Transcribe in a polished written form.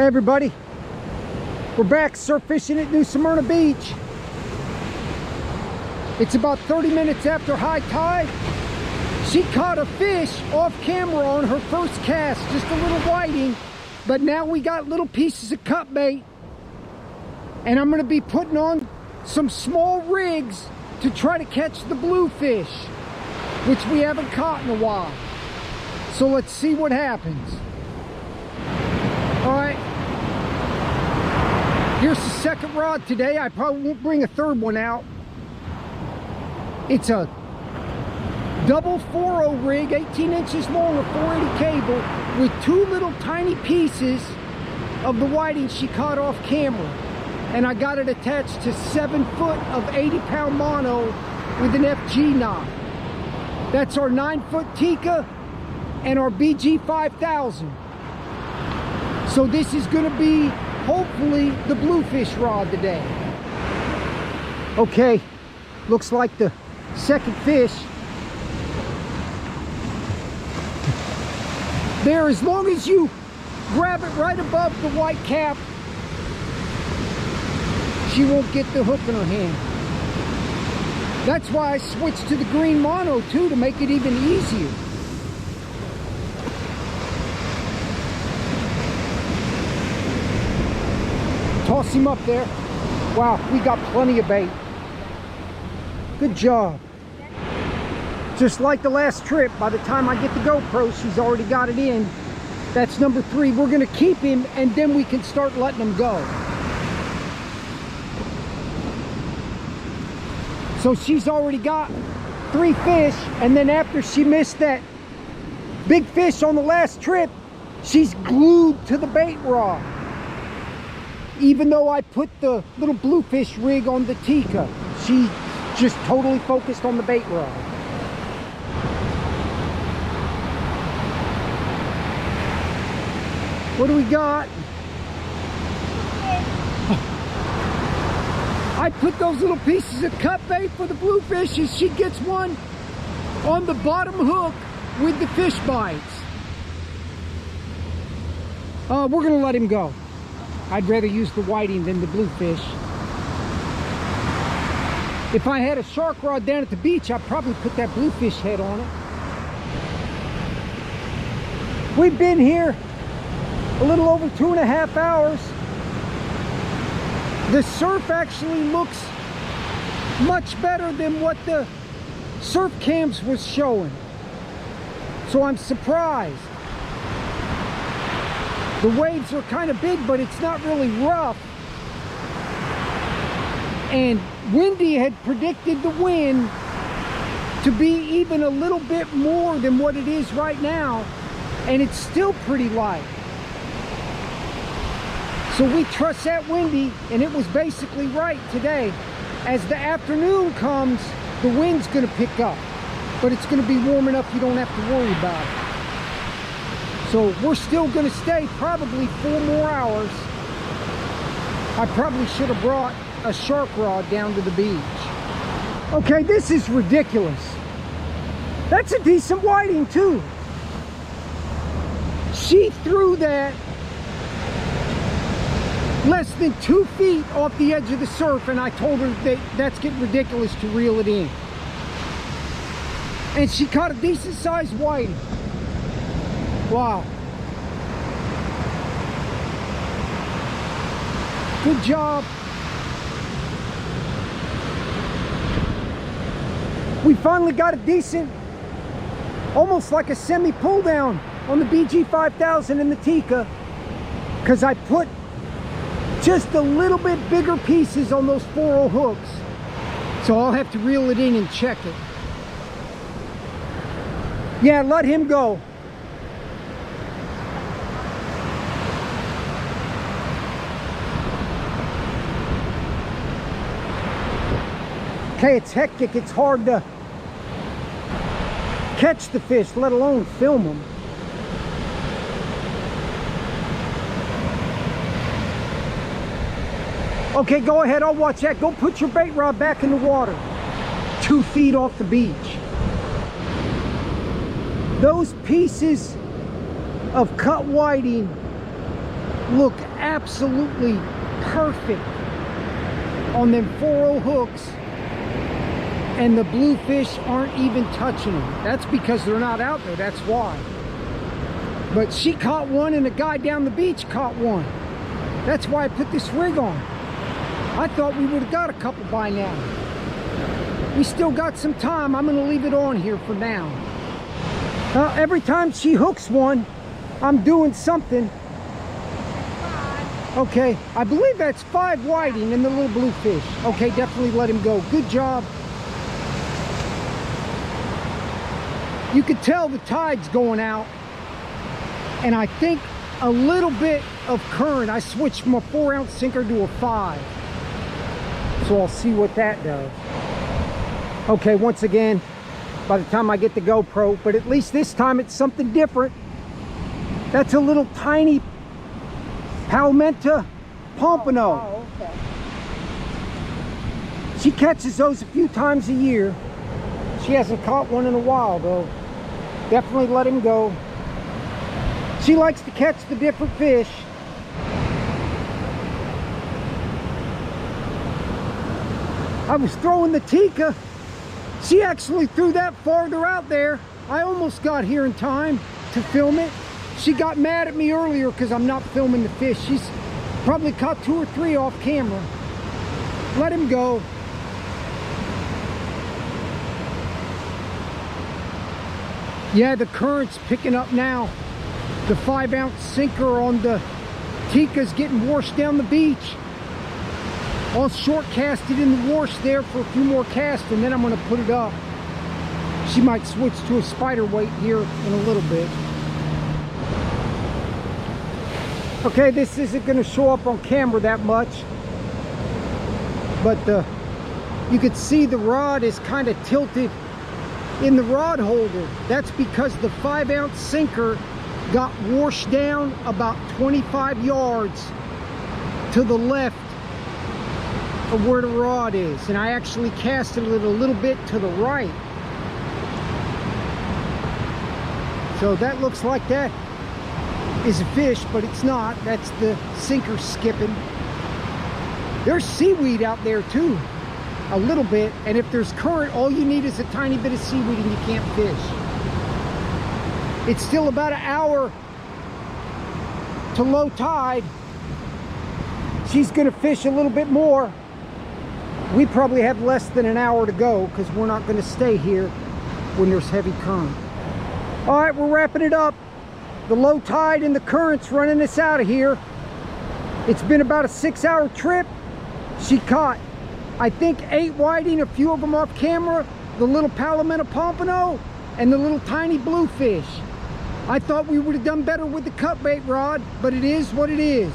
Hey everybody, we're back surf fishing at New Smyrna Beach. It's about 30 minutes after high tide. She caught a fish off camera on her first cast, just a little whiting, but now we got little pieces of cut bait, and I'm going to be putting on some small rigs to try to catch the bluefish, which we haven't caught in a while. So let's see what happens. All right, here's the second rod today. I probably won't bring a third one out. It's a double 4.0 rig, 18 inches long, a 480 cable with two little tiny pieces of the whiting she caught off camera. And I got it attached to 7 foot of 80-pound mono with an FG knot. That's our 9-foot Tika and our BG 5000. So this is going to be, hopefully, the bluefish rod today. Okay, looks like the second fish. There, as long as you grab it right above the white cap, she won't get the hook in her hand. That's why I switched to the green mono too, to make it even easier. Toss him up there. Wow, we got plenty of bait. Good job. Just like the last trip, by the time I get the GoPro, she's already got it in. That's number 3. We're gonna keep him and then we can start letting him go. So she's already got 3 fish, and then after she missed that big fish on the last trip, she's glued to the bait rod. Even though I put the little bluefish rig on the Tika, she just totally focused on the bait rod. What do we got? I put those little pieces of cut bait for the bluefish, and she gets one on the bottom hook with the fish bites. We're gonna let him go. I'd rather use the whiting than the bluefish. If I had a shark rod down at the beach, I'd probably put that bluefish head on it. We've been here a little over 2.5 hours. The surf actually looks much better than what the surf cams was showing. So I'm surprised. The waves are kind of big, but it's not really rough. And Windy had predicted the wind to be even a little bit more than what it is right now, and it's still pretty light. So we trust that Windy, and it was basically right today. As the afternoon comes, the wind's going to pick up, but it's going to be warm enough you don't have to worry about it. So we're still going to stay probably 4 more hours. I probably should have brought a shark rod down to the beach. Okay, this is ridiculous. That's a decent whiting too. She threw that less than 2 feet off the edge of the surf, and I told her that that's getting ridiculous to reel it in. And she caught a decent sized whiting. Wow. Good job. We finally got a decent, almost like a semi pull down on the BG 5000 and the Tika, because I put just a little bit bigger pieces on those 4.0 hooks. So I'll have to reel it in and check it. Yeah, let him go. Okay, it's hectic. It's hard to catch the fish, let alone film them. Okay, go ahead, I'll watch that. Go put your bait rod back in the water. 2 feet off the beach. Those pieces of cut whiting look absolutely perfect on them 4-0 hooks, and the bluefish aren't even touching them. That's because they're not out there, that's why. But she caught one, and a guy down the beach caught one. That's why I put this rig on. I thought we would have got a couple by now. We still got some time. I'm gonna leave it on here for now. Every time she hooks one, I'm doing something. Okay, I believe that's 5 whiting and the little bluefish. Okay, definitely let him go. Good job. You could tell the tide's going out, and I think a little bit of current. I switched from a 4-ounce sinker to a 5. So I'll see what that does. Okay, once again, by the time I get the GoPro, but at least this time it's something different. That's a little tiny Palmenta Pompano. Oh, okay. She catches those a few times a year. She hasn't caught one in a while though. Definitely let him go. She likes to catch the different fish. I was throwing the Tika. She actually threw that farther out there. I almost got here in time to film it. She got mad at me earlier because I'm not filming the fish. She's probably caught 2 or 3 off camera. Let him go. Yeah, the current's picking up now. The 5-ounce sinker on the Tika's getting washed down the beach. I'll short cast it in the wash there for a few more casts, and then I'm going to put it up. She might switch to a spider weight here in a little bit. Okay, this isn't going to show up on camera that much, but you could see the rod is kind of tilted in the rod holder. That's because the 5-ounce sinker got washed down about 25 yards to the left of where the rod is, and I actually casted it a little bit to the right. So that looks like that is a fish, but it's not. That's the sinker skipping. There's seaweed out there too, a little bit, and if there's current, all you need is a tiny bit of seaweed and you can't fish. It's still about an hour to low tide. She's gonna fish a little bit more. We probably have less than an hour to go because we're not gonna stay here when there's heavy current. All right, we're wrapping it up. The low tide and the current's running us out of here. It's been about a 6-hour trip. She caught, I think, 8 whiting, a few of them off camera, the little Palometa Pompano, and the little tiny bluefish. I thought we would have done better with the cut bait rod, but it is what it is.